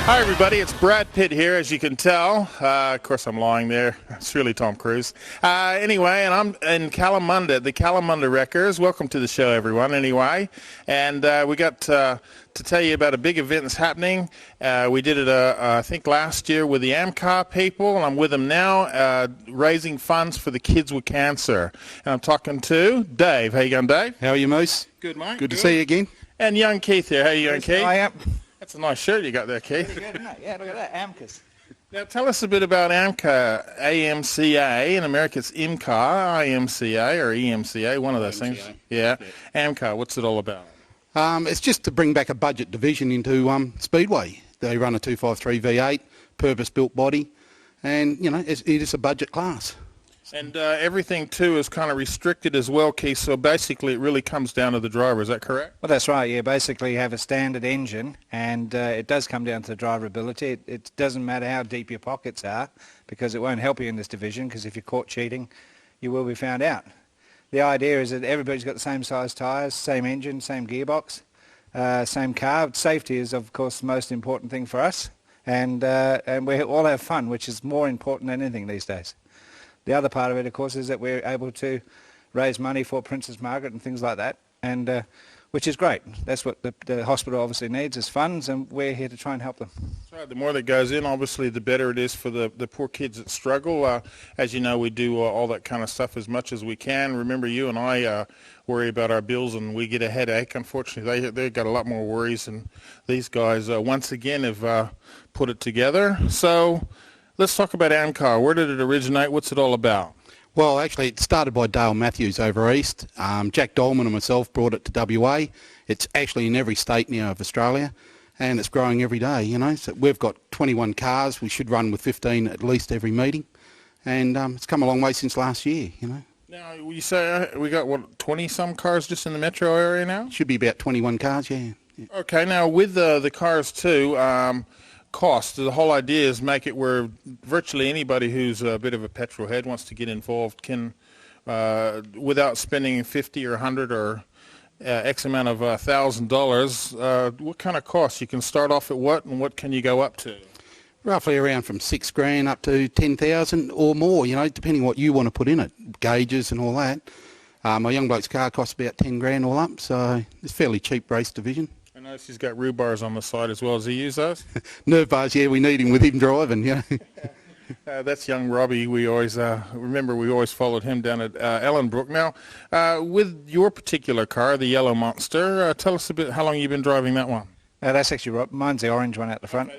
Hi everybody, it's Brad Pitt here, as you can tell. Of course I'm lying there. It's really Tom Cruise. Anyway, and I'm in Kalamunda, the Kalamunda Wreckers. Welcome to the show, everyone, anyway. And we got to tell you about a big event that's happening. We did it, I think, last year with the AMCA people, and I'm with them now, raising funds for the kids with cancer. And I'm talking to Dave. How you going, Dave? How are you, Moose? Good, mate. Good to see you again. And young Keith here. How you going, Keith? I am. That's a nice shirt you got there, Keith. Pretty good, isn't it? Yeah, look at that, AMCAs. Now tell us a bit about AMCA, AMCA. In America it's IMCA, IMCA, or EMCA, one of those things. Yeah. AMCA, what's it all about? It's just to bring back a budget division into Speedway. They run a 253 V8, purpose-built body, and, you know, it is a budget class. And everything, too, is kind of restricted as well, Keith, so basically it really comes down to the driver. Is that correct? Well, that's right, yeah. Basically you have a standard engine, and it does come down to the driver ability. It doesn't matter how deep your pockets are, because it won't help you in this division, because if you're caught cheating, you will be found out. The idea is that everybody's got the same size tyres, same engine, same gearbox, same car. Safety is, of course, the most important thing for us, and we all have fun, which is more important than anything these days. The other part of it, of course, is that we're able to raise money for Princess Margaret and things like that, and which is great. That's what the hospital obviously needs, is funds, and we're here to try and help them. That's right. The more that goes in, obviously, the better it is for the poor kids that struggle. As you know, we do all that kind of stuff as much as we can. Remember, you and I worry about our bills, and we get a headache. Unfortunately, they've got a lot more worries, and these guys, once again, have put it together. So let's talk about AMCA. Where did it originate? What's it all about? Well, actually, it started by Dale Matthews over east. Jack Dolman and myself brought it to WA. It's actually in every state now of Australia, and it's growing every day, you know. So we've got 21 cars. We should run with 15 at least every meeting, and it's come a long way since last year, you know. Now, you say we got, what, 20-some cars just in the metro area now? Should be about 21 cars, yeah. Okay, now with the cars too, cost, the whole idea is make it where virtually anybody who's a bit of a petrol head wants to get involved can, without spending 50 or 100 or X amount of $1,000, what kind of costs? You can start off at what, and what can you go up to? Roughly around from $6,000 up to 10,000 or more, you know, depending what you want to put in it, gauges and all that. My young bloke's car costs about 10 grand all up, so it's a fairly cheap race division. I notice he's got roof bars on the side as well. Does he use those? Nerve bars, yeah, we need him with him driving, you know. That's young Robbie. We always remember we always followed him down at Ellenbrook. Now, with your particular car, the Yellow Monster, tell us a bit how long you've been driving that one. That's actually right. Mine's the orange one out the front.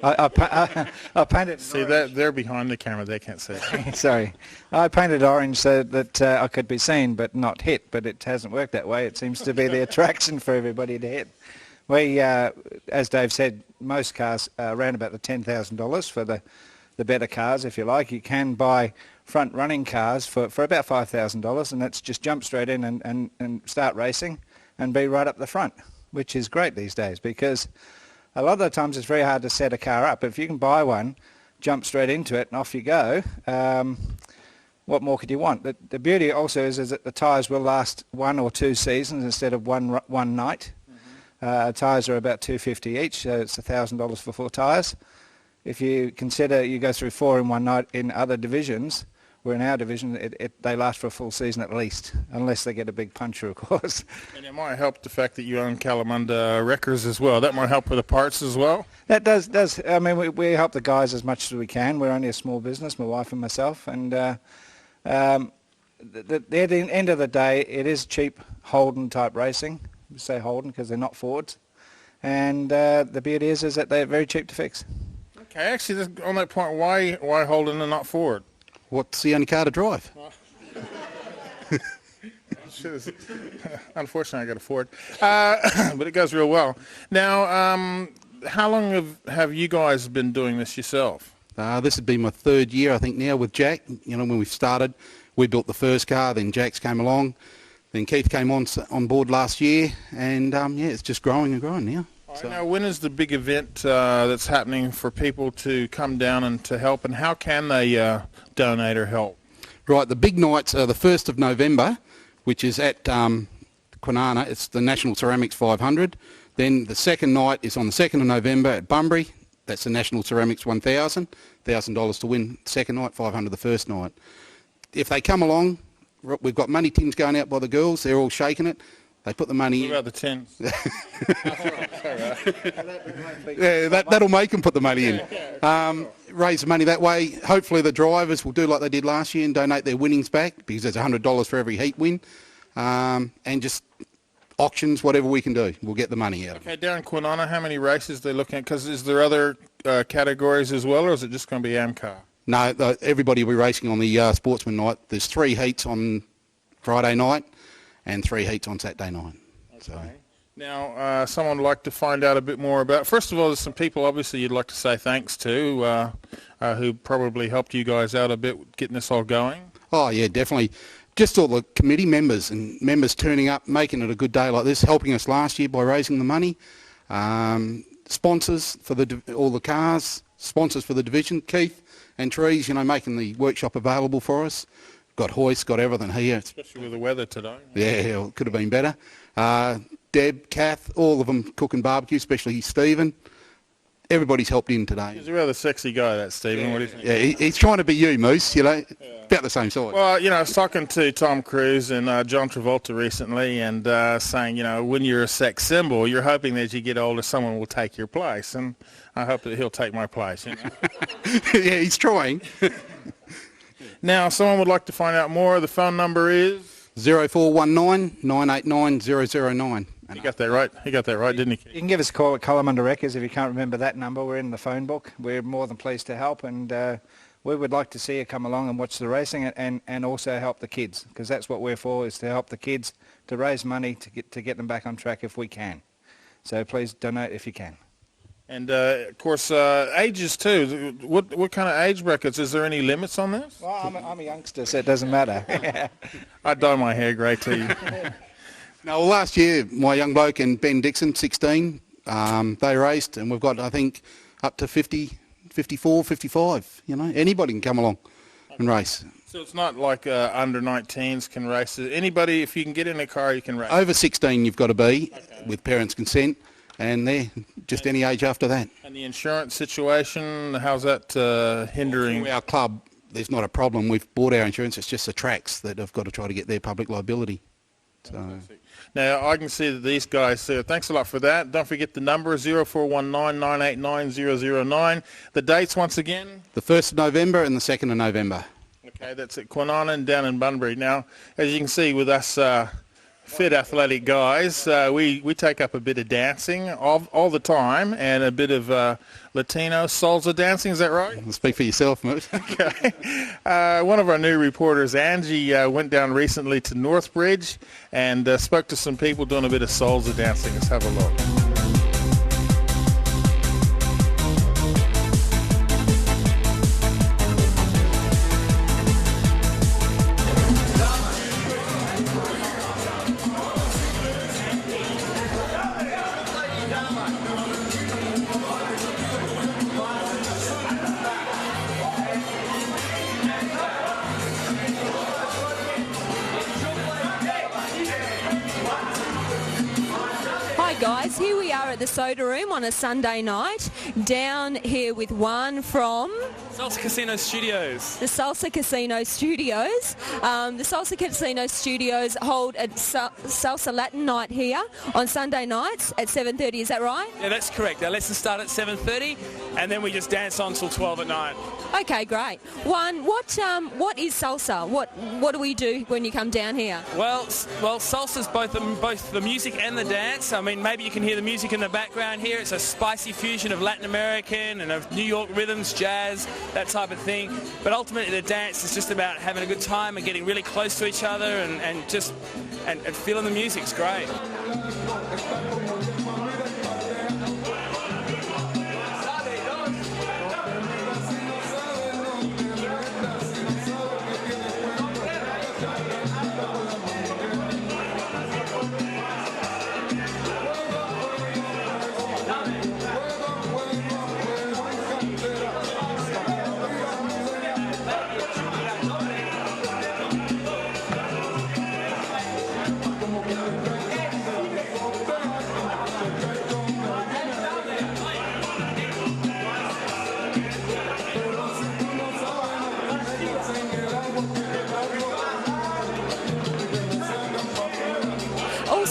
Okay, I painted it. See, that they're behind the camera. They can't see it. Sorry. I painted orange so that I could be seen but not hit, but it hasn't worked that way. It seems to be the attraction for everybody to hit. We, as Dave said, most cars are around about the $10,000 for the better cars, if you like. You can buy front running cars for about $5,000, and that's just jump straight in and start racing and be right up the front, which is great these days, because a lot of the times it's very hard to set a car up. If you can buy one, jump straight into it and off you go, what more could you want? The beauty also is that the tyres will last 1 or 2 seasons instead of one night. Tyres are about $250 each, so it's $1,000 for 4 tyres. If you consider you go through 4 in one night in other divisions, where in our division they last for a full season at least, unless they get a big puncher, of course. And it might help the fact that you own Kalamunda Wreckers as well. That might help with the parts as well. That does. I mean, we help the guys as much as we can. We're only a small business, my wife and myself, and at the end of the day, it is cheap Holden type racing. We say Holden because they're not Fords, and the beauty is that they're very cheap to fix. Okay, actually, on that point, why Holden and not Ford? What's the only car to drive? Unfortunately, I got a Ford, but it goes real well. Now, how long have you guys been doing this yourself? This would be my 3rd year, I think, now with Jack. You know, when we started, we built the first car, then Jack's came along. Then Keith came on board last year, and yeah, it's just growing and growing now. So. Now, when is the big event that's happening for people to come down and to help, and how can they donate or help? Right, the big nights are the 1st of November, which is at Kwinana. It's the National Ceramics 500. Then the second night is on the 2nd of November at Bunbury. That's the National Ceramics 1000, $1,000 to win second night, 500 the first night. If they come along, we've got money tins going out by the girls. They're all shaking it. They put the money in. What about the tins? Yeah, that'll make them put the money in. Raise the money that way. Hopefully the drivers will do like they did last year and donate their winnings back, because there's $100 for every heat win. And just auctions, whatever we can do, we'll get the money out. Okay, down in Kwinana, how many races they're looking at? Because is there other categories as well, or is it just going to be AMCA? No, everybody will be racing on the sportsman night. There's 3 heats on Friday night and 3 heats on Saturday night. Okay. So. Now, someone would like to find out a bit more about, first of all, there's some people obviously you'd like to say thanks to who probably helped you guys out a bit getting this all going. Oh, yeah, definitely. Just all the committee members and members turning up, making it a good day like this, helping us last year by raising the money. Sponsors for all the cars, sponsors for the division, Keith and Trees, making the workshop available for us. Got hoists, got everything here. Especially with the weather today. Yeah, it could have been better. Deb, Kath, all of them cooking barbecue, especially Stephen. Everybody's helped in today. He's a rather sexy guy, that Stephen. Yeah. What do you think? Yeah, he's trying to be you, Moose, about the same size. Well, I was talking to Tom Cruise and John Travolta recently and saying, when you're a sex symbol, you're hoping that as you get older, someone will take your place. And I hope that he'll take my place. Yeah, he's trying. Now, someone would like to find out more. The phone number is? 0419 989 009. He got that right. He got that right, didn't he? You can give us a call at Kalamunda Records if you can't remember that number. We're in the phone book. We're more than pleased to help, and we would like to see you come along and watch the racing and also help the kids, because that's what we're for, is to help the kids, to raise money to get them back on track if we can. So please donate if you can. And, of course, ages, too. What kind of age brackets? Is there any limits on this? Well, I'm a youngster, so it doesn't matter. I'd dye my hair grey, too. No, well, last year, my young bloke and Ben Dixon, 16, they raced, and we've got, I think, up to 50, 54, 55, Anybody can come along and race. So it's not like under 19s can race. Anybody, if you can get in a car, you can race. Over 16 you've got to be, with parents' consent, and they're just any age after that. And the insurance situation, how's that hindering? Our club, there's not a problem. We've bought our insurance. It's just the tracks that have got to try to get their public liability. So. Now, I can see that these guys, thanks a lot for that. Don't forget the number, 0419 989 009. The dates, once again? The 1st of November and the 2nd of November. Okay, that's at Kwinana and down in Bunbury. Now, as you can see with us fit athletic guys, we take up a bit of dancing all the time, and a bit of Latino salsa dancing. Is that right? Speak for yourself, mate. Okay. One of our new reporters, Angie, went down recently to Northbridge and spoke to some people doing a bit of salsa dancing. Let's have a look. Guys, here we are at the Soda Room on a Sunday night, down here with one from... Salsa Casino Studios. The Salsa Casino Studios. The Salsa Casino Studios hold a Salsa Latin night here on Sunday nights at 7:30, is that right? Yeah, that's correct. Our lessons start at 7:30 and then we just dance on till 12 at night. Okay, great. What is salsa? What do we do when you come down here? Well, salsa's both the music and the dance. I mean, maybe you can hear the music in the background here. It's a spicy fusion of Latin American and of New York rhythms, jazz, that type of thing. But ultimately the dance is just about having a good time and getting really close to each other and just feeling the music. It's great.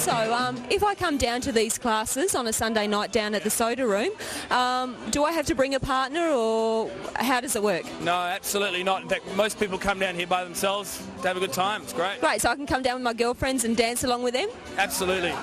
also, if I come down to these classes on a Sunday night down at the Soda Room, do I have to bring a partner, or how does it work? No, absolutely not. In fact, most people come down here by themselves to have a good time. It's great. Great, so I can come down with my girlfriends and dance along with them? Absolutely.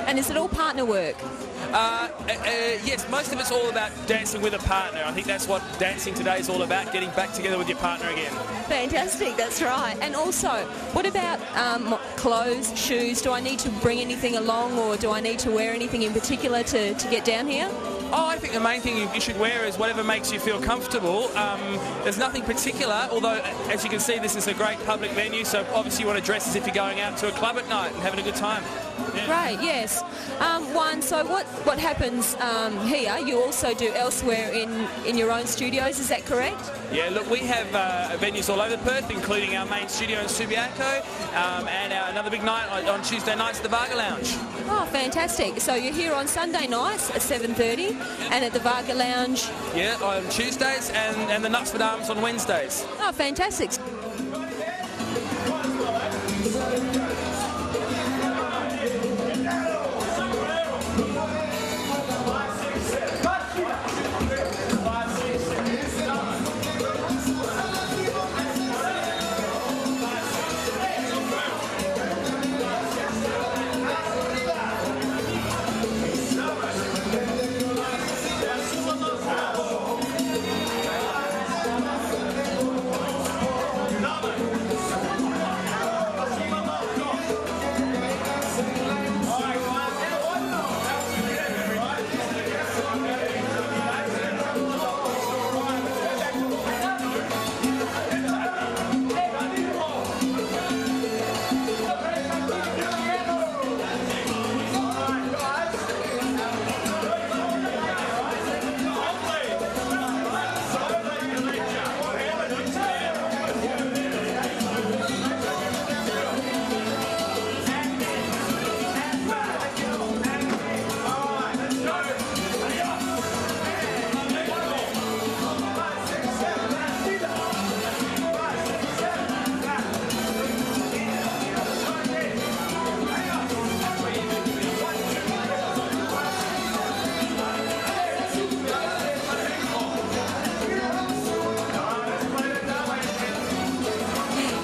And is it all partner work? Yes, most of it's all about dancing with a partner. I think that's what dancing today is all about, getting back together with your partner again. Fantastic, that's right. And also, what about clothes, shoes? Do I need to bring anything along, or do I need to wear anything in particular to get down here? Oh, I think the main thing you should wear is whatever makes you feel comfortable. There's nothing particular, although, as you can see, this is a great public venue, so obviously you want to dress as if you're going out to a club at night and having a good time. Yeah. Great, yes. So what happens here, you also do elsewhere in your own studios, is that correct? Yeah, look, we have venues all over Perth, including our main studio in Subiaco, and another big night on Tuesday nights at the Varga Lounge. Oh, fantastic. So you're here on Sunday nights at 7:30 and at the Varga Lounge? Yeah, on Tuesdays and the Nuts for Dames on Wednesdays. Oh, fantastic.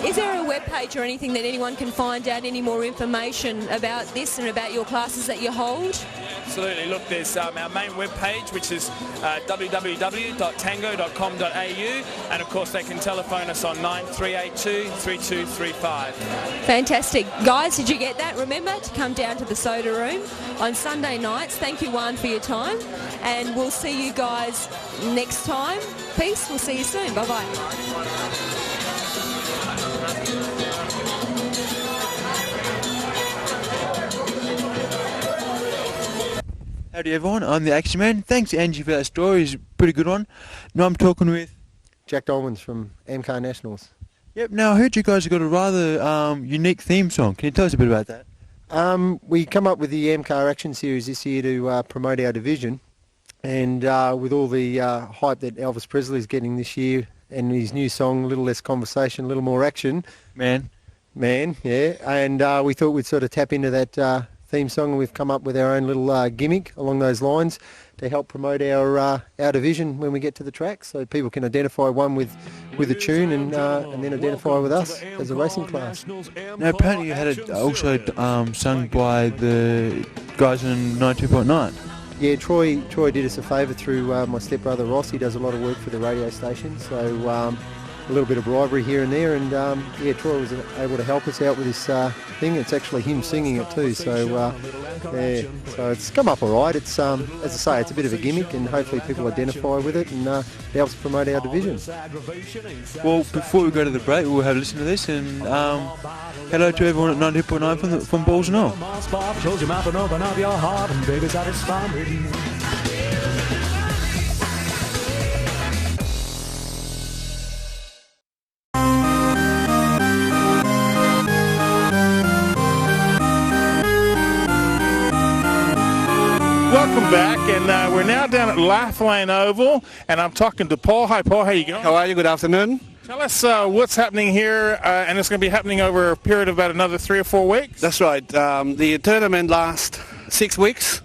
Is there a web page or anything that anyone can find out any more information about this and about your classes that you hold? Absolutely. Look, there's our main webpage, which is www.tango.com.au, and of course they can telephone us on 9382 3235. Fantastic. Guys, did you get that? Remember to come down to the Soda Room on Sunday nights. Thank you, Juan, for your time, and we'll see you guys next time. Peace. We'll see you soon. Bye-bye. Howdy everyone, I'm the Action Man. Thanks Angie for that story, it's a pretty good one. Now I'm talking with... Jack Dolmans from AMCA Nationals. Yep, now I heard you guys have got a rather unique theme song. Can you tell us a bit about that? We come up with the AMCA Action Series this year to promote our division, and with all the hype that Elvis Presley's getting this year and his new song, A Little Less Conversation, A Little More Action. Man, yeah, and we thought we'd sort of tap into that theme song, and we've come up with our own little gimmick along those lines to help promote our division when we get to the track, so people can identify one with a tune and then identify with us as a racing class. now apparently you had it also sung by the guys in 92.9. Yeah, Troy did us a favour through my stepbrother Ross. He does a lot of work for the radio station, so a little bit of bribery here and there, and yeah, Troy was able to help us out with this thing. It's actually him singing it too, so yeah, so it's come up all right. It's as I say, it's a bit of a gimmick, and hopefully people identify with it, and it helps promote our division. Well, before we go to the break, we'll have a listen to this, and hello to everyone at 90.9 from Balls and All. Close your mouth and open up your heart, and baby, satisfy me. Welcome back, and we're now down at Lathlane Oval, and I'm talking to Paul. Hi, Paul. How you going? How are you? Good afternoon. Tell us what's happening here, and it's going to be happening over a period of about another 3 or 4 weeks. That's right. The tournament lasts 6 weeks,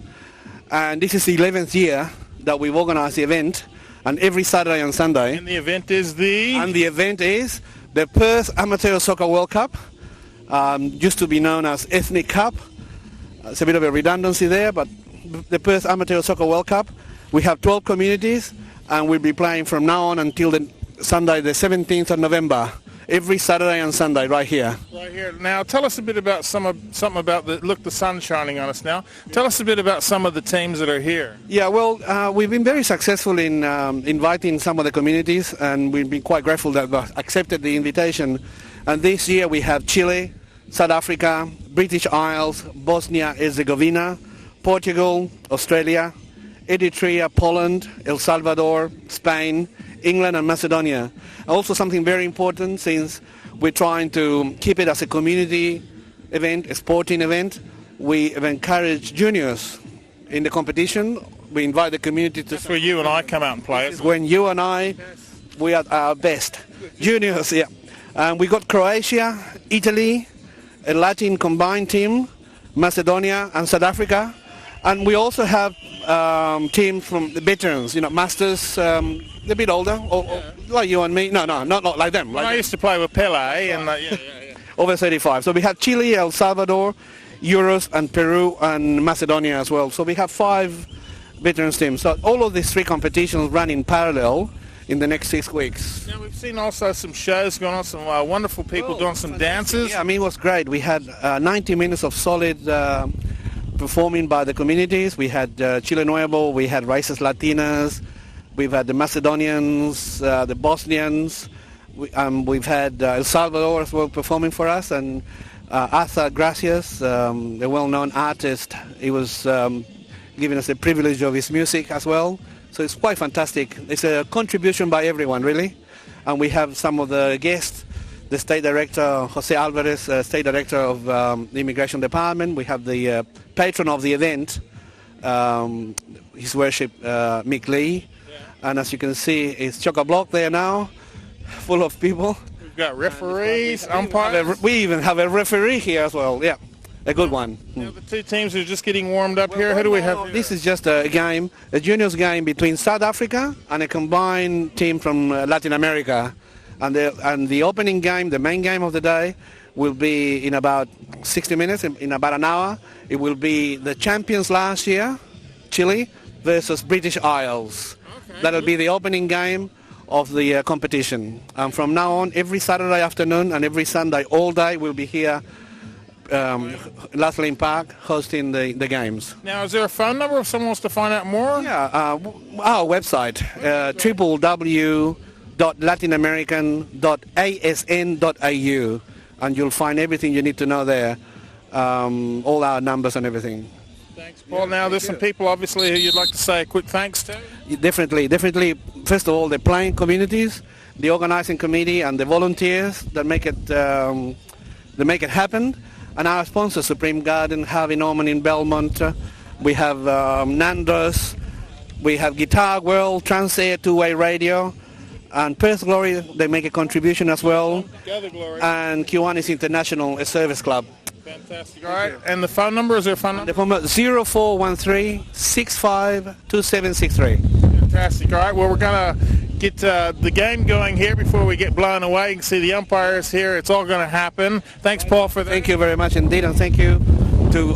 and this is the 11th year that we've organised the event, and every Saturday and Sunday. And the event is the? And the event is the Perth Amateur Soccer World Cup, used to be known as Ethnic Cup. It's a bit of a redundancy there, but the Perth Amateur Soccer World Cup. We have 12 communities, and we'll be playing from now on until the Sunday, the 17th of November, every Saturday and Sunday, right here. Right here. Now, tell us a bit about something about the sun's shining on us now. Tell us a bit about some of the teams that are here. Yeah, well, we've been very successful in inviting some of the communities, and we've been quite grateful that they've accepted the invitation. And this year we have Chile, South Africa, British Isles, Bosnia-Herzegovina, Portugal, Australia, Eritrea, Poland, El Salvador, Spain, England and Macedonia. Also something very important, since we're trying to keep it as a community event, a sporting event, we have encouraged juniors in the competition. We invite the community to... That's where you and I come out and play it. When you and I, we are at our best. Juniors, yeah. We got Croatia, Italy, a Latin combined team, Macedonia and South Africa. And we also have teams from the veterans, masters, a bit older, or like you and me. No, not like them. Like I used to play with Pele, and yeah. Over 35. So we have Chile, El Salvador, Euros, and Peru, and Macedonia as well. So we have 5 veterans teams. So all of these 3 competitions run in parallel in the next 6 weeks. Now we've seen also some shows going on, some wonderful people doing some dances. Yeah, I mean, it was great. We had 90 minutes of solid performing by the communities. We had Chile Nuevo, we had Raíces Latinas, we've had the Macedonians, the Bosnians, we've had El Salvador as well performing for us, and Arthur Gracias, a well-known artist, he was giving us the privilege of his music as well. So it's quite fantastic. It's a contribution by everyone, really. And we have some of the guests, the State Director, Jose Alvarez, State Director of the Immigration Department. We have the patron of the event, His Worship Mick Lee. Yeah. And as you can see, it's chock-a-block there now, full of people. We've got referees, umpires. We even have a referee here as well, yeah. A good one. Now the 2 teams are just getting warmed up here. Who do we have here? This is just a game, a juniors game between South Africa and a combined team from Latin America. And the opening game, the main game of the day, will be in about 60 minutes, in about an hour. It will be the champions last year, Chile, versus British Isles. Okay. That'll be the opening game of the competition. And from now on, every Saturday afternoon and every Sunday all day, we'll be here Lathlane Park hosting the games. Now, is there a phone number if someone wants to find out more? Yeah, our website, www.latinamerican.asn.au, and you'll find everything you need to know there, all our numbers and everything. Thanks, Paul. Now, there's some people, obviously, who you'd like to say a quick thanks to? Definitely. First of all, the playing communities, the organizing committee, and the volunteers that make it happen. And our sponsors, Supreme Garden, Harvey Norman in Belmont. We have Nando's. We have Guitar World, Transair, Two-Way Radio. And Perth Glory, they make a contribution as well. And Kiwanis International, a service club. Fantastic. All right. And the phone number, is there a phone number? The phone number 0413-652763. Fantastic. All right. Well, we're going to get the game going here before we get blown away. You can see the umpires here. It's all going to happen. Thanks, Paul, for that. Thank you very much indeed, and thank you to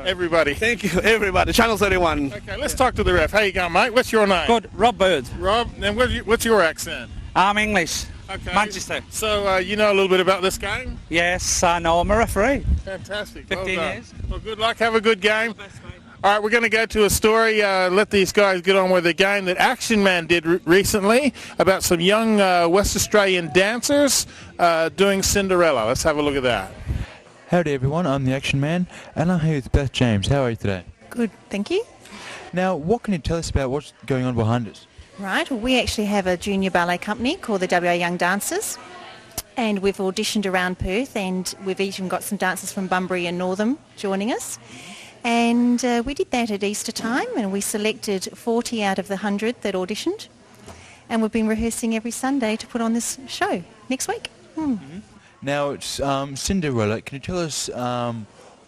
Everybody. Thank you, everybody. Channel 31. Okay, let's talk to the ref. How you going, mate? What's your name? Good, Rob Bird. Rob, and what's your accent? I'm English. Okay. Manchester. So you know a little bit about this game? Yes, I know. I'm a referee. Fantastic. 15 well done. years. Well, good luck. Have a good game. All right, we're going to go to a story. Let these guys get on with the game that Action Man did recently about some young West Australian dancers doing Cinderella. Let's have a look at that. Howdy everyone, I'm the Action Man and I'm here with Beth James. How are you today? Good, thank you. Now, what can you tell us about what's going on behind us? Right, well, we actually have a junior ballet company called the WA Young Dancers, and we've auditioned around Perth, and we've even got some dancers from Bunbury and Northam joining us. And we did that at Easter time, and we selected 40 out of the 100 that auditioned, and we've been rehearsing every Sunday to put on this show next week. Now, it's Cinderella. Can you tell us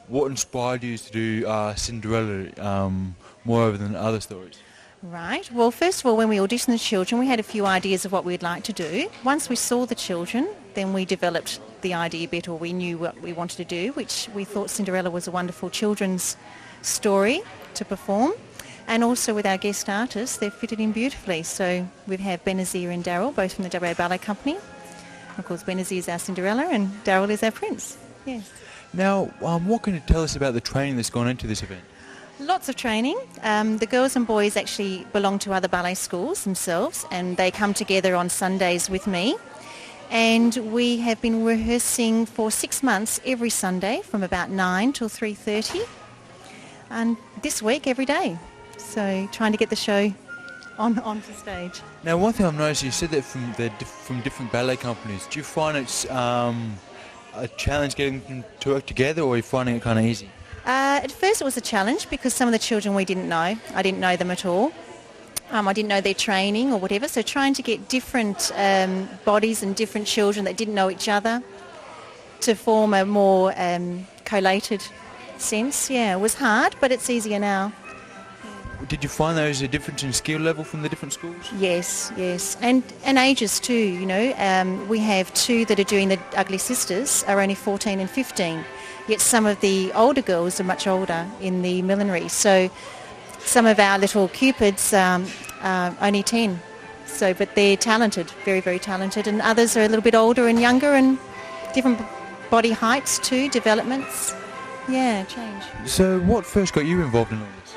what inspired you to do Cinderella more over than other stories? Right. Well, first of all, when we auditioned the children, we had a few ideas of what we'd like to do. Once we saw the children, then we developed the idea a bit, or we knew what we wanted to do, which we thought Cinderella was a wonderful children's story to perform. And also with our guest artists, they've fitted in beautifully. So we have Benazir and Daryl, both from the WA Ballet Company. Of course, Benazir is our Cinderella and Daryl is our Prince. Yes. Now, what can you tell us about the training that's gone into this event? Lots of training. The girls and boys actually belong to other ballet schools themselves, and they come together on Sundays with me. And we have been rehearsing for 6 months every Sunday from about 9 till 3:30, and this week every day. So trying to get the show onto stage. Now, one thing I've noticed, you said that from different ballet companies. Do you find it's a challenge getting them to work together, or are you finding it kind of easy? At first it was a challenge because some of the children we didn't know. I didn't know them at all. I didn't know their training or whatever. So trying to get different bodies and different children that didn't know each other to form a more collated sense, it was hard, but it's easier now. Did you find there was a difference in skill level from the different schools? Yes, and ages too. You know, we have 2 that are doing the Ugly Sisters are only 14 and 15. Yet some of the older girls are much older in the millinery. So some of our little Cupids are only 10. So, but they're talented, very, very talented. And others are a little bit older and younger, and different body heights too, developments. Yeah, change. So what first got you involved in all this?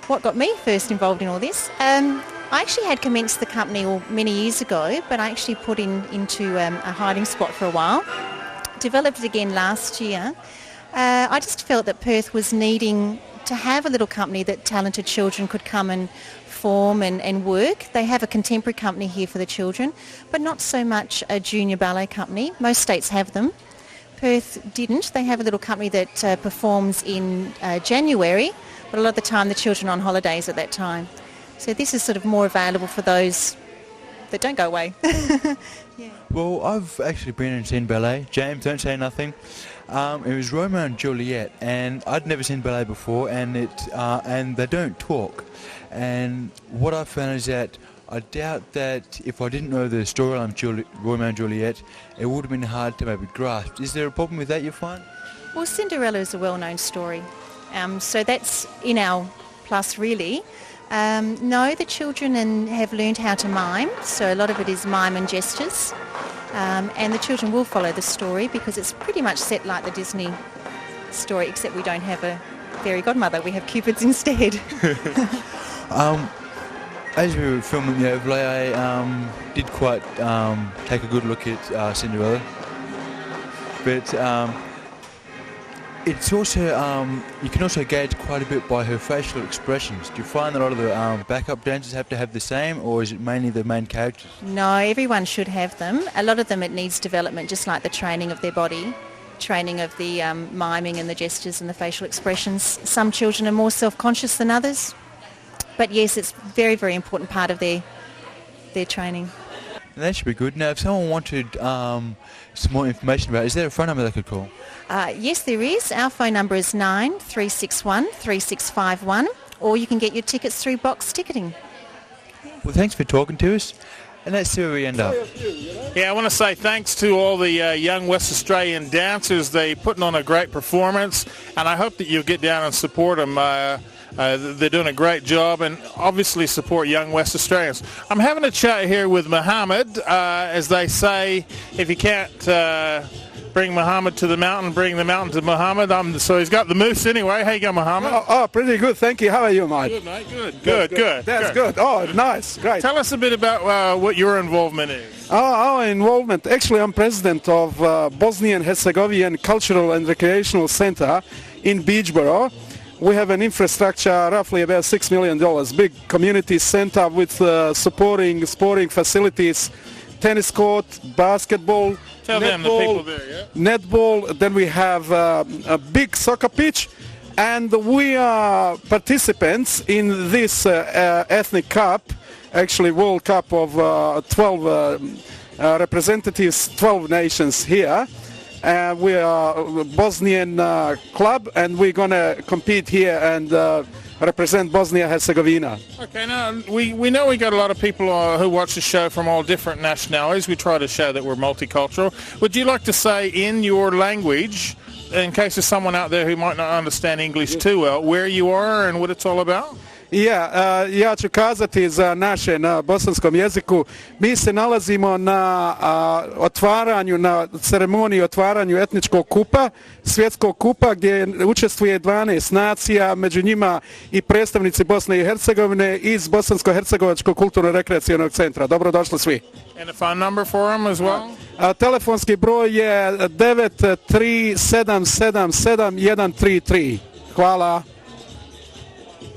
What got me first involved in all this? I actually had commenced the company many years ago, but I actually put into a hiding spot for a while. Developed it again last year. I just felt that Perth was needing to have a little company that talented children could come and form and work. They have a contemporary company here for the children, but not so much a junior ballet company. Most states have them. Perth didn't. They have a little company that performs in January, but a lot of the time the children are on holidays at that time. So this is sort of more available for those that don't go away. Yeah. Well, I've actually been and seen ballet. James, don't say nothing. It was Romeo and Juliet, and I'd never seen ballet before, and they don't talk. And what I found is that I doubt that if I didn't know the storyline of Romeo and Juliet, it would have been hard to maybe grasp. Is there a problem with that, you find? Well, Cinderella is a well-known story, so that's in our plus, really. No, the children have learned how to mime, so a lot of it is mime and gestures, and the children will follow the story because it's pretty much set like the Disney story, except we don't have a fairy godmother, we have Cupids instead. As we were filming the overlay, I did quite take a good look at Cinderella, but it's also, you can also gauge quite a bit by her facial expressions. Do you find that a lot of the backup dancers have to have the same, or is it mainly the main characters? No, everyone should have them. A lot of them it needs development, just like the training of their body, training of the miming and the gestures and the facial expressions. Some children are more self-conscious than others, but yes, it's a very, very important part of their training. That should be good. Now, if someone wanted some more information about it, is there a phone number they could call? Yes, there is. Our phone number is 9361 3651, or you can get your tickets through box ticketing. Well, thanks for talking to us, and let's see where we end up. Yeah, I want to say thanks to all the young West Australian dancers. They're putting on a great performance, and I hope that you'll get down and support them. They're doing a great job, and obviously support young West Australians. I'm having a chat here with Mohammed. As they say, if you can't bring Mohammed to the mountain, bring the mountain to Mohammed. So he's got the moose anyway. How you go, Mohammed? Oh, pretty good. Thank you. How are you, mate? Good, mate. Good. That's good. Oh, nice. Great. Tell us a bit about what your involvement is. Our involvement, actually, I'm president of Bosnian Herzegovian Cultural and Recreational Center in Beachboro. We have an infrastructure roughly about $6 million, big community center with supporting sporting facilities, tennis court, basketball, Tell them, the people there, yeah? netball. Then we have a big soccer pitch, and we are participants in this ethnic cup, actually World Cup of 12 representatives, 12 nations here. We are a Bosnian club, and we're going to compete here and represent Bosnia-Herzegovina. Okay, now we know we got a lot of people who watch the show from all different nationalities. We try to show that we're multicultural. Would you like to say in your language, in case there's someone out there who might not understand English too well, where you are and what it's all about? Ja ću kazati za naše na bosanskom jeziku. Mi se nalazimo na otvaranju, na ceremoniji otvaranju etničkog kupa, svjetskog kupa gdje učestvuje 12 nacija, među njima i predstavnici Bosne i Hercegovine iz Bosansko-Hercegovačkog kulturno-rekreacionog centra. Dobrodošli svi. And a phone number for them as well? Telefonski broj je 937777133. Hvala.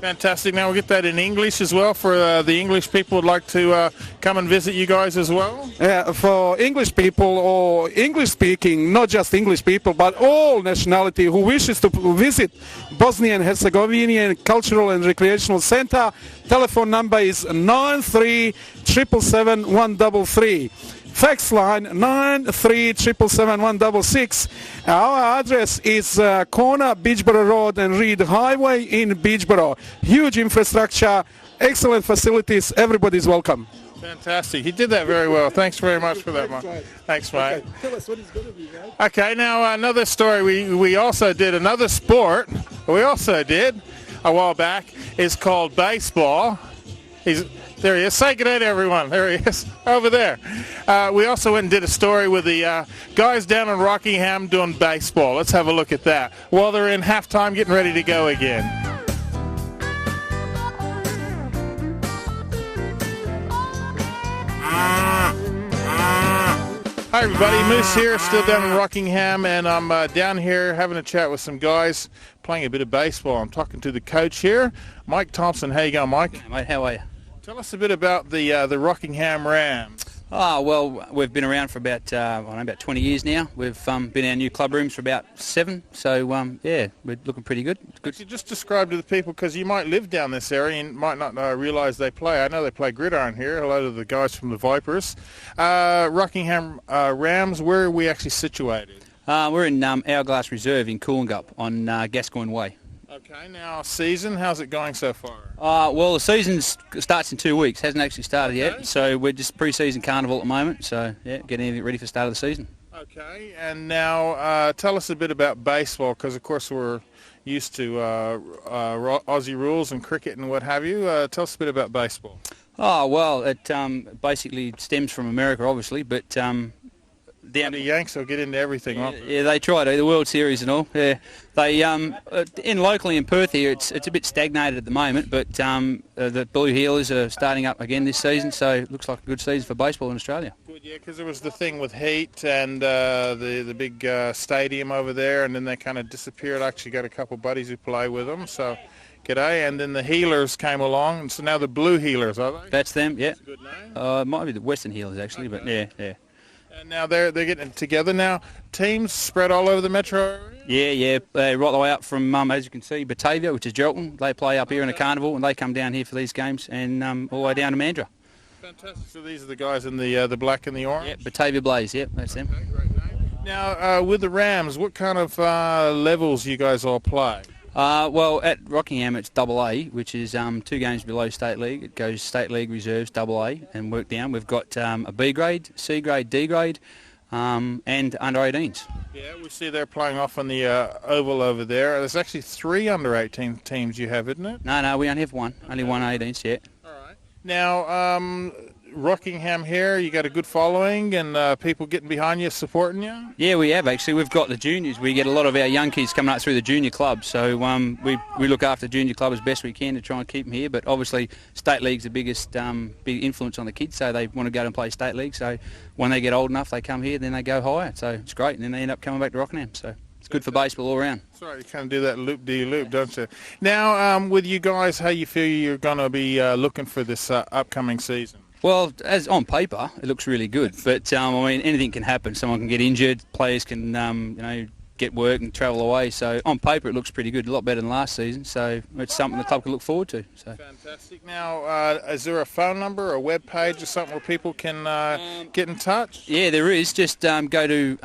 Fantastic. Now we'll get that in English as well for the English people who'd like to come and visit you guys as well. For English people or English speaking, not just English people, but all nationality who wishes to visit Bosnian Herzegovinian Cultural and Recreational Center, telephone number is 93777133. Fax line 93777166. Our address is corner Beachboro Road and Reed Highway in Beachboro. Huge infrastructure, excellent facilities. Everybody's welcome. Fantastic. He did that very well. Thanks very much for that, Mike. Thanks, mate. Okay. Tell us what it's going to be, mate. Okay, now another story. We also did another sport. We also did a while back is called baseball. There he is. Say good day to everyone. There he is, over there. We also went and did a story with the guys down in Rockingham doing baseball. Let's have a look at that. While they're in halftime, getting ready to go again. Hi everybody, Moose here, still down in Rockingham, and I'm down here having a chat with some guys playing a bit of baseball. I'm talking to the coach here, Mike Thompson. How you going, Mike? Hey, mate, how are you? Tell us a bit about the Rockingham Rams. Oh, well, we've been around for about 20 years now. We've been in our new club rooms for about 7, so yeah, we're looking pretty good. It's good. Could you just describe to the people, because you might live down this area and might not realise they play. I know they play gridiron here. Hello to the guys from the Vipers. Rockingham Rams, where are we actually situated? We're in Hourglass Reserve in Coolongup on Gascoyne Way. Okay, now season, how's it going so far? Well, the season starts in 2 weeks. Hasn't actually started yet, so we're just pre-season carnival at the moment. So yeah, getting everything ready for the start of the season. Okay, and now tell us a bit about baseball, because of course we're used to Aussie rules and cricket and what have you. Tell us a bit about baseball. Oh well, it basically stems from America, obviously, but the Yanks will get into everything, won't they? Yeah, they try to, the World Series and all. Yeah, they locally in Perth here, it's a bit stagnated at the moment, but the Blue Heelers are starting up again this season, so it looks like a good season for baseball in Australia. Good, yeah, because there was the thing with heat and the big stadium over there, and then they kind of disappeared. I actually got a couple of buddies who play with them, so g'day. And then the Heelers came along, and so now the Blue Heelers, are they? That's them, yeah. That's a good name. It might be the Western Heelers actually, Okay. but yeah. And now they're getting together now. Teams spread all over the metro area? Yeah, right the way up from, as you can see, Batavia, which is Geraldton. They play up here in a carnival, and they come down here for these games, and all the way down to Mandurah. Fantastic. So these are the guys in the black and the orange? Yeah, Batavia Blaze, yep, that's them. Okay, great name. Now, with the Rams, what kind of levels you guys all play? Well, at Rockingham it's AA, which is 2 games below State League. It goes State League Reserves AA and work down. We've got a B grade, C grade, D grade, and under 18s. Yeah, we see they're playing off on the oval over there. There's actually 3 under 18 teams you have, isn't it? No, we only have one. Only one 18s yet. All right. Now, Rockingham here, you got a good following and people getting behind you, supporting you? Yeah, we have actually. We've got the juniors. We get a lot of our young kids coming up through the junior club, so we look after the junior club as best we can to try and keep them here. But obviously, State League's the biggest big influence on the kids, so they want to go and play State League. So when they get old enough, they come here, then they go higher. So it's great, and then they end up coming back to Rockingham. So it's good for baseball all around. Sorry, you kind of do that loop-de-loop, don't you? Now, with you guys, how you feel you're going to be looking for this upcoming season? Well, as on paper, it looks really good. But I mean, anything can happen. Someone can get injured. Players can, get work and travel away. So on paper, it looks pretty good. A lot better than last season. So it's something the club can look forward to. So. Fantastic. Now, is there a phone number or a web page or something where people can get in touch? Yeah, there is. Just go to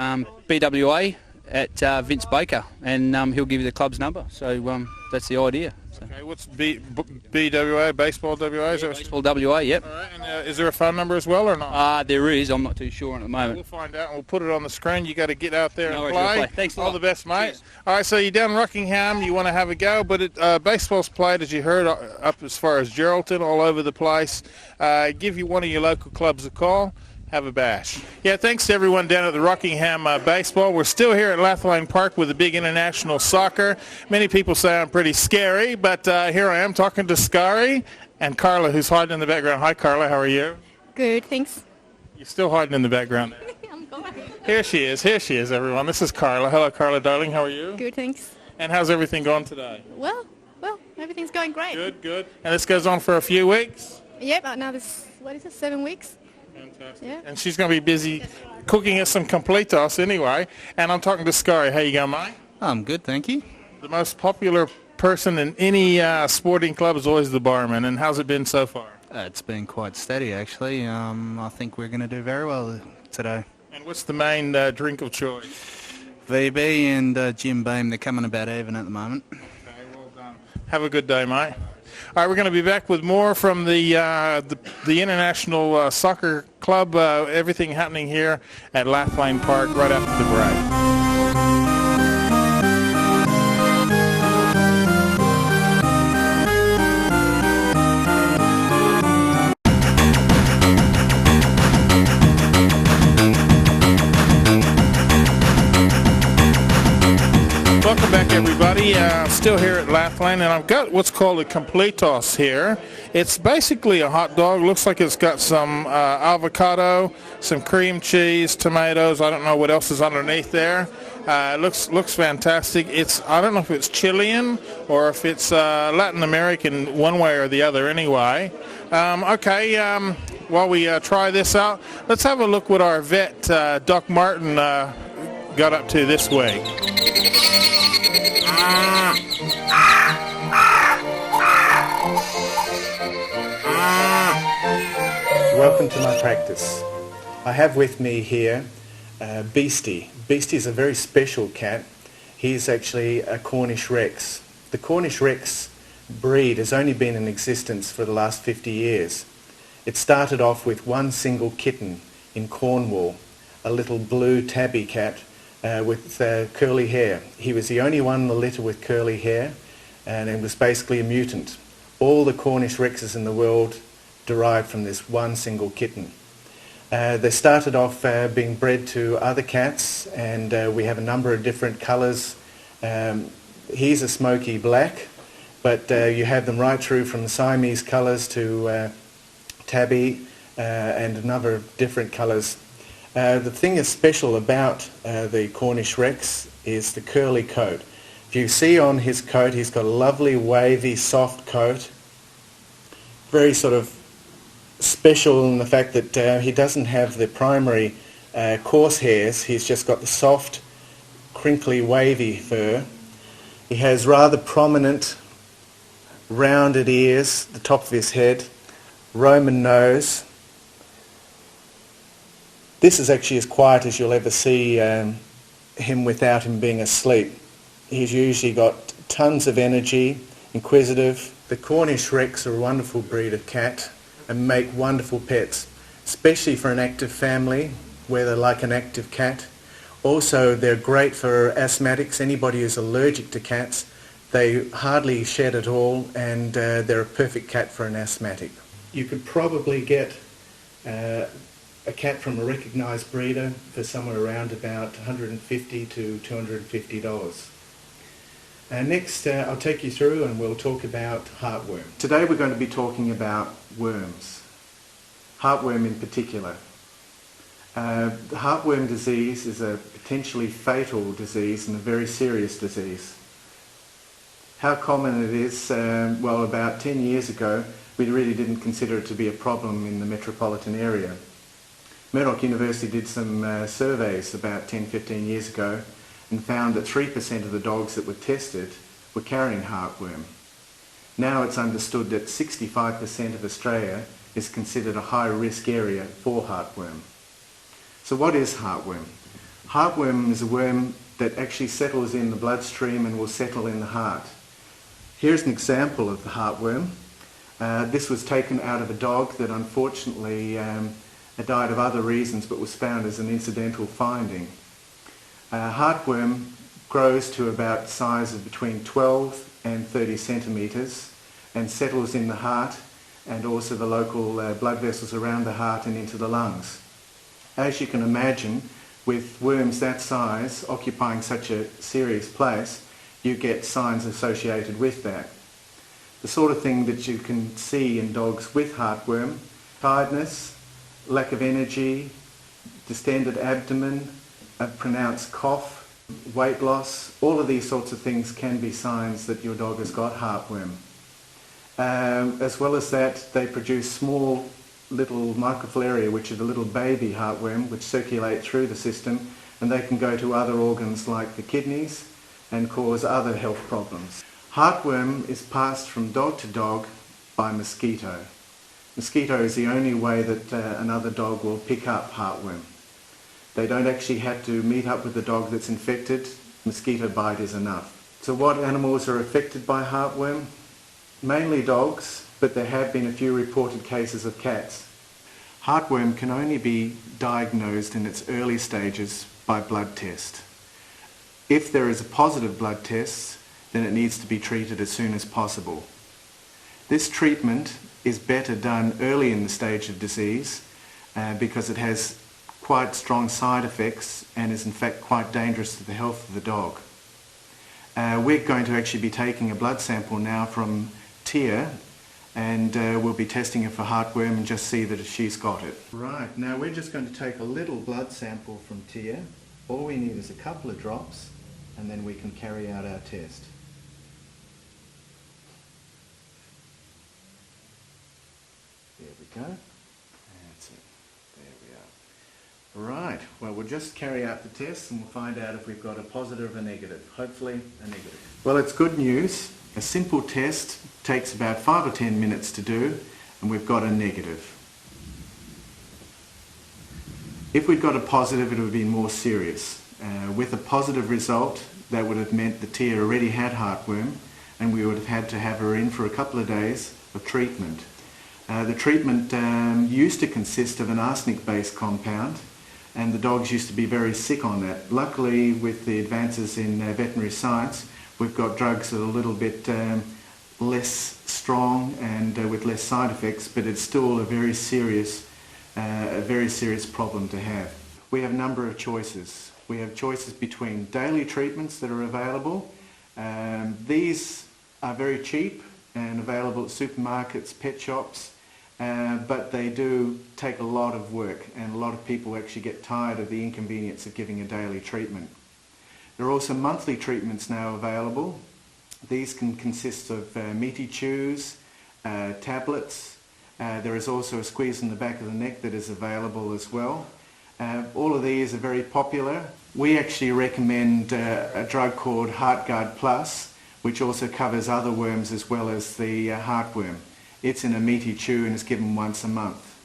BWA at Vince Baker, and he'll give you the club's number. So that's the idea. So. Okay, what's BWA, Baseball WA? Is Baseball WA, yep. All right, and is there a phone number as well or not? There is. I'm not too sure at the moment. We'll find out and we'll put it on the screen. You got to get out there and worries, play. we'll play. Thanks a lot. All the best, mate. Cheers. All right, so you're down in Rockingham. You want to have a go, but baseball's played, as you heard, up as far as Geraldton, all over the place. Give you one of your local clubs a call. Have a bash. Yeah, thanks to everyone down at the Rockingham baseball. We're still here at Lathlain Park with the big international soccer. Many people say I'm pretty scary, but here I am talking to Scary and Carla, who's hiding in the background. Hi, Carla. How are you? Good, thanks. You're still hiding in the background there. I'm going. Here she is, everyone. This is Carla. Hello, Carla, darling. How are you? Good, thanks. And how's everything going today? Well, everything's going great. Good. And this goes on for a few weeks? Yep, now this, 7 weeks? Fantastic. Yeah. And she's going to be busy cooking us some completos anyway. And I'm talking to Scary. How you going, mate? I'm good, thank you. The most popular person in any sporting club is always the barman. And how's it been so far? It's been quite steady, actually. I think we're going to do very well today. And what's the main drink of choice? VB and Jim Beam, they're coming about even at the moment. Okay, well done. Have a good day, mate. All right, we're going to be back with more from the International Soccer Club, everything happening here at Lathlain Park right after the break. Welcome back, everybody. Still here at Lathlain, and I've got what's called a completos here. It's basically a hot dog. Looks like it's got some avocado, some cream cheese, tomatoes. I don't know what else is underneath there. It looks fantastic. I don't know if it's Chilean or if it's Latin American, one way or the other. Anyway, while we try this out, let's have a look what our vet Doc Martin got up to this week. Welcome to my practice. I have with me here Beastie. Beastie is a very special cat. He's actually a Cornish Rex. The Cornish Rex breed has only been in existence for the last 50 years. It started off with one single kitten in Cornwall, a little blue tabby cat with curly hair. He was the only one in the litter with curly hair, and it was basically a mutant. All the Cornish Rexes in the world derived from this one single kitten. They started off being bred to other cats, and we have a number of different colours. He's a smoky black, but you have them right through from the Siamese colours to tabby and a number of different colours. The thing that's special about the Cornish Rex is the curly coat. If you see on his coat, he's got a lovely wavy soft coat, very sort of special in the fact that he doesn't have the primary coarse hairs. He's just got the soft, crinkly, wavy fur. He has rather prominent, rounded ears, the top of his head, Roman nose. This is actually as quiet as you'll ever see him without him being asleep. He's usually got tons of energy, inquisitive. The Cornish Rex are a wonderful breed of cat and make wonderful pets, especially for an active family where they like an active cat. Also, they're great for asthmatics, anybody who's allergic to cats. They hardly shed at all, and they're a perfect cat for an asthmatic. You could probably get a cat from a recognised breeder for somewhere around about $150 to $250. Next, I'll take you through and we'll talk about heartworm. Today we're going to be talking about worms, heartworm in particular. The heartworm disease is a potentially fatal disease and a very serious disease. How common it is, well, about 10 years ago we really didn't consider it to be a problem in the metropolitan area. Murdoch University did some surveys about 10-15 years ago and found that 3% of the dogs that were tested were carrying heartworm. Now it's understood that 65% of Australia is considered a high-risk area for heartworm. So what is heartworm? Heartworm is a worm that actually settles in the bloodstream and will settle in the heart. Here's an example of the heartworm. This was taken out of a dog that unfortunately died of other reasons but was found as an incidental finding. Heartworm grows to about the size of between 12 and 30 centimetres and settles in the heart and also the local blood vessels around the heart and into the lungs. As you can imagine, with worms that size occupying such a serious place, you get signs associated with that. The sort of thing that you can see in dogs with heartworm: tiredness, lack of energy, distended abdomen, a pronounced cough, weight loss. All of these sorts of things can be signs that your dog has got heartworm. As well as that, they produce small little microfilariae, which are the little baby heartworm, which circulate through the system, and they can go to other organs like the kidneys and cause other health problems. Heartworm is passed from dog to dog by mosquito. Mosquito is the only way that another dog will pick up heartworm. They don't actually have to meet up with the dog that's infected. Mosquito bite is enough. So what animals are affected by heartworm? Mainly dogs, but there have been a few reported cases of cats. Heartworm can only be diagnosed in its early stages by blood test. If there is a positive blood test, then it needs to be treated as soon as possible. This treatment is better done early in the stage of disease because it has quite strong side effects and is in fact quite dangerous to the health of the dog. We're going to actually be taking a blood sample now from Tia, and we'll be testing her for heartworm and just see that she's got it. Right, now we're just going to take a little blood sample from Tia. All we need is a couple of drops and then we can carry out our test. There we go. That's it. There we are. Right, well we'll just carry out the test and we'll find out if we've got a positive or a negative. Hopefully a negative. Well, it's good news. A simple test takes about 5 or 10 minutes to do and we've got a negative. If we'd got a positive, it would have been more serious. With a positive result, that would have meant that Tia already had heartworm and we would have had to have her in for a couple of days of treatment. The treatment used to consist of an arsenic-based compound and the dogs used to be very sick on that. Luckily, with the advances in veterinary science, we've got drugs that are a little bit less strong and with less side effects, but it's still a very serious problem to have. We have a number of choices. We have choices between daily treatments that are available. These are very cheap and available at supermarkets, pet shops, but they do take a lot of work and a lot of people actually get tired of the inconvenience of giving a daily treatment. There are also monthly treatments now available. These can consist of meaty chews, tablets. There is also a squeeze in the back of the neck that is available as well. All of these are very popular. We actually recommend a drug called HeartGuard Plus, which also covers other worms as well as the heartworm. It's in a meaty chew and is given once a month.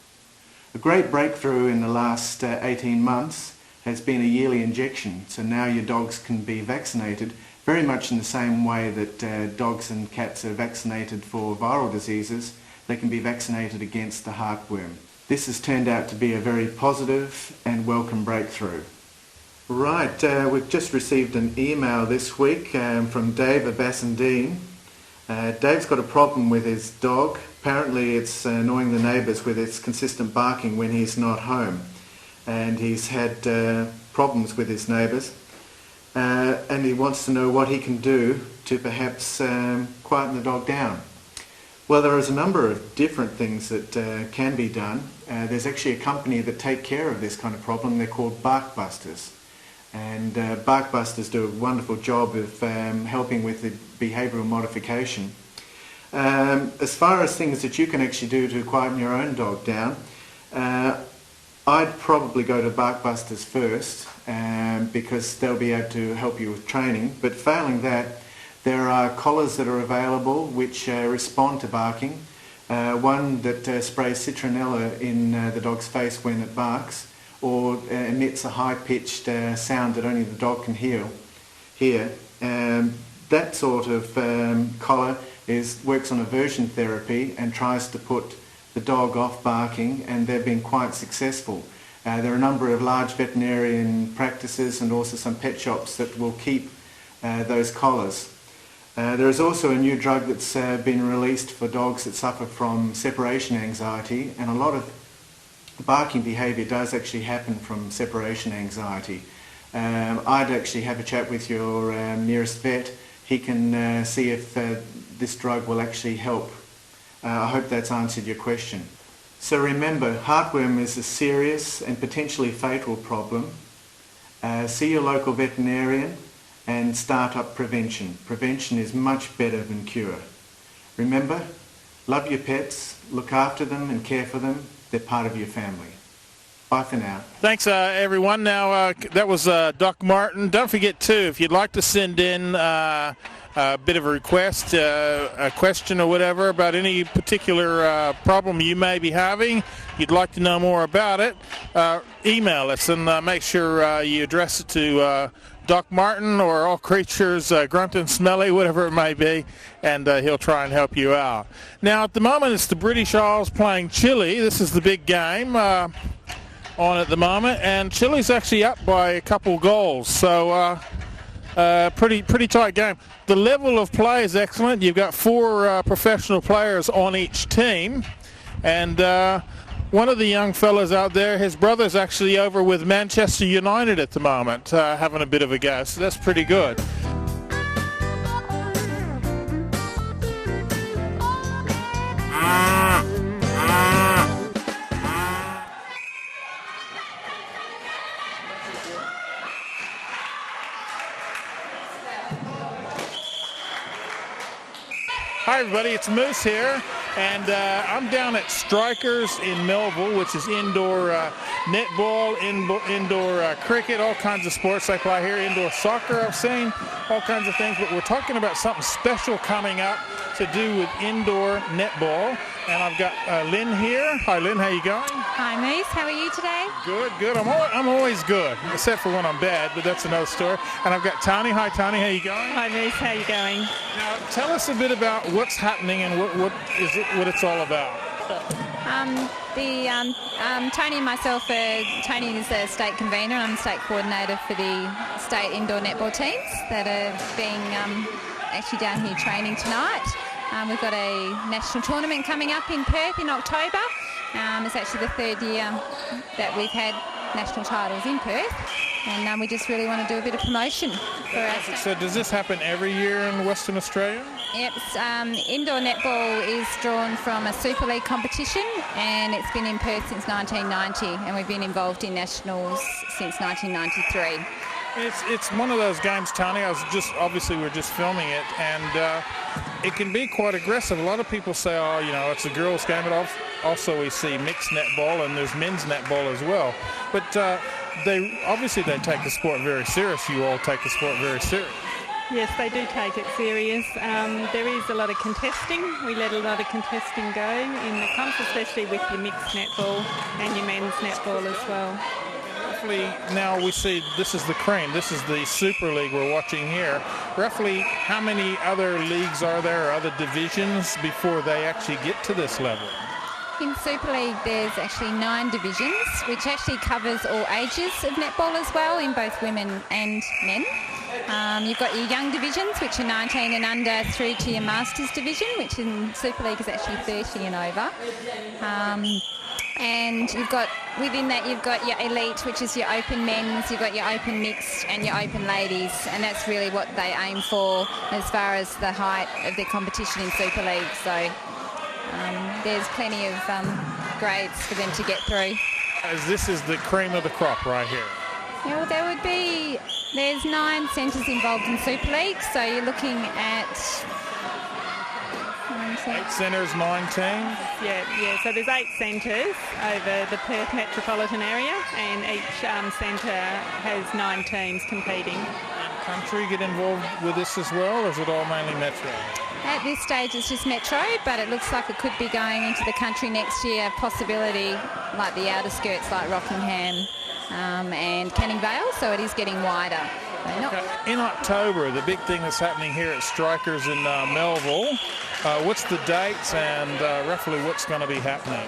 A great breakthrough in the last 18 months has been a yearly injection. So now your dogs can be vaccinated very much in the same way that dogs and cats are vaccinated for viral diseases, they can be vaccinated against the heartworm. This has turned out to be a very positive and welcome breakthrough. Right, we've just received an email this week from Dave of Bassendean. Dave's got a problem with his dog. Apparently it's annoying the neighbours with its consistent barking when he's not home. And he's had problems with his neighbours. And he wants to know what he can do to perhaps quieten the dog down. Well, there is a number of different things that can be done. There's actually a company that take care of this kind of problem. They're called Barkbusters. And Barkbusters do a wonderful job of helping with the behavioural modification. As far as things that you can actually do to quieten your own dog down, I'd probably go to Barkbusters first because they'll be able to help you with training. But failing that, there are collars that are available which respond to barking. One that sprays citronella in the dog's face when it barks, or emits a high-pitched sound that only the dog can hear. That sort of collar works on aversion therapy and tries to put the dog off barking, and they've been quite successful. There are a number of large veterinarian practices and also some pet shops that will keep those collars. There is also a new drug that's been released for dogs that suffer from separation anxiety, and a lot of barking behaviour does actually happen from separation anxiety. I'd actually have a chat with your nearest vet. He can see if this drug will actually help. I hope that's answered your question. So remember, heartworm is a serious and potentially fatal problem. See your local veterinarian and start up prevention. Prevention is much better than cure. Remember, love your pets, look after them and care for them. They're part of your family. Bye for now. Thanks, everyone. Now, that was Doc Martin. Don't forget, too, if you'd like to send in a bit of a request, a question or whatever about any particular problem you may be having, you'd like to know more about it, email us and make sure you address it to Doc Martin or All Creatures, Grunt and Smelly, whatever it may be, and he'll try and help you out. Now, at the moment, it's the British Isles playing Chile. This is the big game on at the moment, and Chile's actually up by a couple goals, so pretty tight game. The level of play is excellent. You've got 4 professional players on each team, and one of the young fellas out there, his brother's actually over with Manchester United at the moment, having a bit of a go, so that's pretty good. Hi everybody, it's Moose here, and I'm down at Strikers in Melville, which is indoor netball, indoor cricket, all kinds of sports they play here, indoor soccer I've seen, all kinds of things, but we're talking about something special coming up to do with indoor netball, and I've got Lynn here. Hi Lynn, how you going? Hi Moose, how are you today? Good. I'm always good, except for when I'm bad, but that's another story. And I've got Tony. Hi Tony, how you going? Hi Moose, how you going? Now tell us a bit about what's happening and what it's all about. Tony and myself, Tony is the state convener and I'm the state coordinator for the state indoor netball teams that are being actually down here training tonight. We've got a national tournament coming up in Perth in October. It's actually the 3rd year that we've had national titles in Perth, and we just really want to do a bit of promotion for our state. So does this happen every year in Western Australia? Yep, indoor netball is drawn from a Super League competition, and it's been in Perth since 1990, and we've been involved in nationals since 1993. It's one of those games, Tony. Obviously we're just filming it, and it can be quite aggressive. A lot of people say, oh, you know, it's a girls' game, but also we see mixed netball and there's men's netball as well. But they take the sport very serious. You all take the sport very serious. Yes, they do take it serious. There is a lot of contesting. We let a lot of contesting go in the comps, especially with your mixed netball and your men's netball as well. roughly, now we see this is the cream. This is the Super League we're watching here. Roughly how many other leagues are there, or other divisions, before they actually get to this level? In Super League there's actually 9 divisions, which actually covers all ages of netball as well, in both women and men. You've got your young divisions, which are 19 and under, through to your Masters division, which in Super League is actually 30 and over. And you've got, within that you've got your elite, which is your open men's, you've got your open mixed and your open ladies, and that's really what they aim for as far as the height of their competition in Super League. So there's plenty of grades for them to get through. As this is the cream of the crop right here. Yeah, well, there's 9 centres involved in Super League, so you're looking at 8 centres, 9 teams? Yeah, so there's 8 centres over the Perth metropolitan area, and each centre has 9 teams competing. Country get involved with this as well, or is it all mainly metro? At this stage it's just metro, but it looks like it could be going into the country next year, possibility like the outer skirts like Rockingham and Canning Vale, so it is getting wider. In October, the big thing that's happening here at Strikers in Melville, what's the dates and roughly what's going to be happening?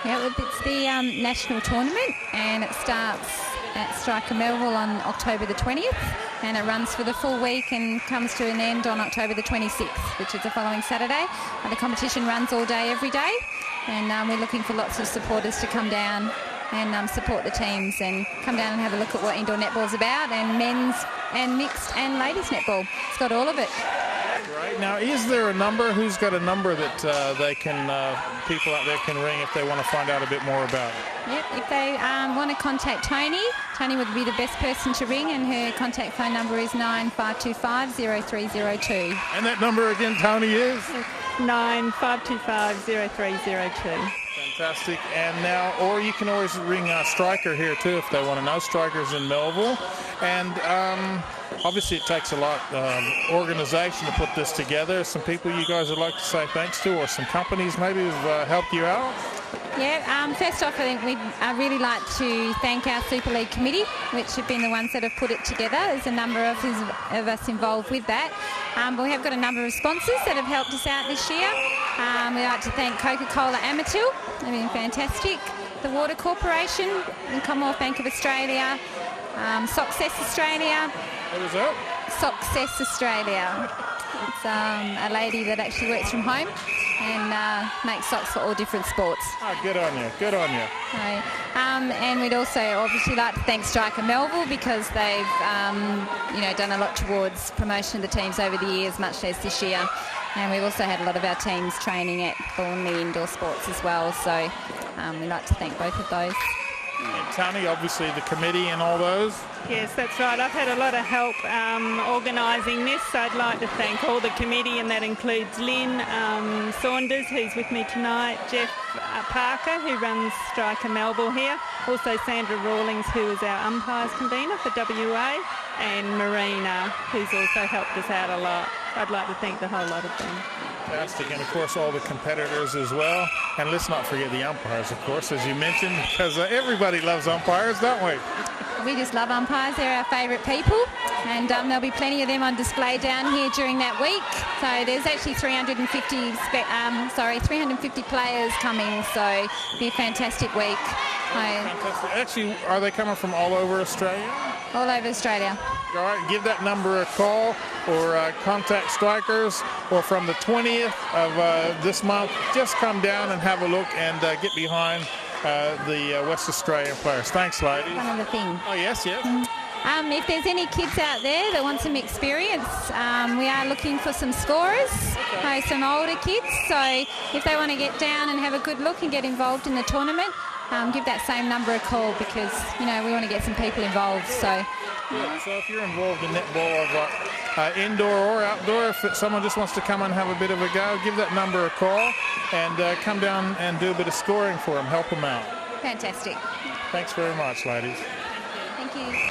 Yeah, well, it's the national tournament, and it starts at Striker Melville on October the 20th, and it runs for the full week and comes to an end on October the 26th, which is the following Saturday. The competition runs all day, every day, and we're looking for lots of supporters to come down and support the teams and come down and have a look at what indoor netball's about, and men's and mixed and ladies netball. It's got all of it. Right. Now, is there a number? Who's got a number that they can, people out there can ring if they want to find out a bit more about it? Yep, if they want to contact Tony would be the best person to ring, and her contact phone number is 9525 0302. And that number again, Tony, is? 9525 0302. Fantastic. And now, or you can always ring Striker here too if they want to know. Striker's in Melville. And obviously it takes a lot of organisation to put this together. Some people you guys would like to say thanks to, or some companies maybe who've helped you out? Yeah, first off, I think we'd really like to thank our Super League committee, which have been the ones that have put it together. There's a number of us involved with that. But we have got a number of sponsors that have helped us out this year. We'd like to thank Coca-Cola Amatil, they've been fantastic. The Water Corporation, the Commonwealth Bank of Australia, Success Australia. What is that? Success Australia. It's a lady that actually works from home and makes socks for all different sports. Oh, good on you, good on you. And we'd also obviously like to thank Striker Melville, because they've done a lot towards promotion of the teams over the years, much as this year. And we've also had a lot of our teams training at Thornley indoor sports as well, so we'd like to thank both of those. And Tony, obviously the committee and all those. Yes, that's right. I've had a lot of help organising this, so I'd like to thank all the committee, and that includes Lynn Saunders, who's with me tonight, Jeff Parker, who runs Striker Melville here, also Sandra Rawlings, who is our umpires convener for WA, and Marina, who's also helped us out a lot. I'd like to thank the whole lot of them. Fantastic, and of course all the competitors as well. And let's not forget the umpires, of course, as you mentioned, because everybody loves umpires, don't we? We just love umpires. They're our favourite people, and there'll be plenty of them on display down here during that week. So there's actually 350 players coming, so it'll be a fantastic week. Fantastic. Actually, are they coming from all over Australia? All over Australia. All right, give that number a call, or contact Strikers, or from the 20th of this month, just come down and have a look and get behind the West Australian players. Thanks, ladies. One other thing. Oh, yes, yes. If there's any kids out there that want some experience, we are looking for some scorers, some older kids. So if they want to get down and have a good look and get involved in the tournament, give that same number a call, because we want to get some people involved. So if you're involved in netball, indoor or outdoor, if someone just wants to come and have a bit of a go, give that number a call and come down and do a bit of scoring for them, help them out. Fantastic. Thanks very much, ladies. Thank you.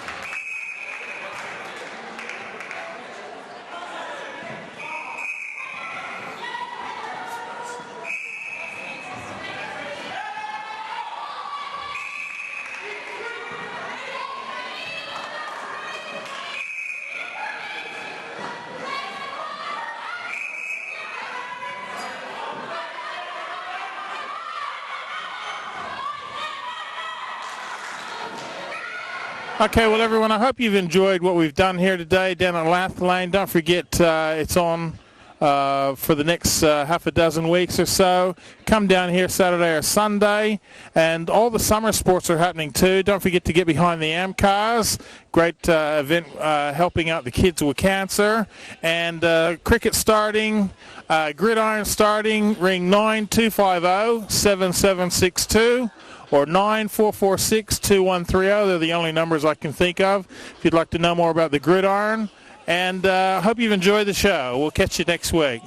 Okay, well, everyone, I hope you've enjoyed what we've done here today down at Lath Lane. Don't forget it's on for the next half a dozen weeks or so. Come down here Saturday or Sunday, and all the summer sports are happening too. Don't forget to get behind the AMCAs. Great event helping out the kids with cancer. And cricket starting, gridiron starting, ring 9250-7762 or 9446-2130. They're the only numbers I can think of if you'd like to know more about the gridiron. And I hope you've enjoyed the show. We'll catch you next week.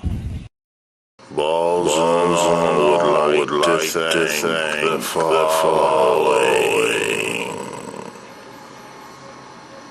Balls would like to thank the following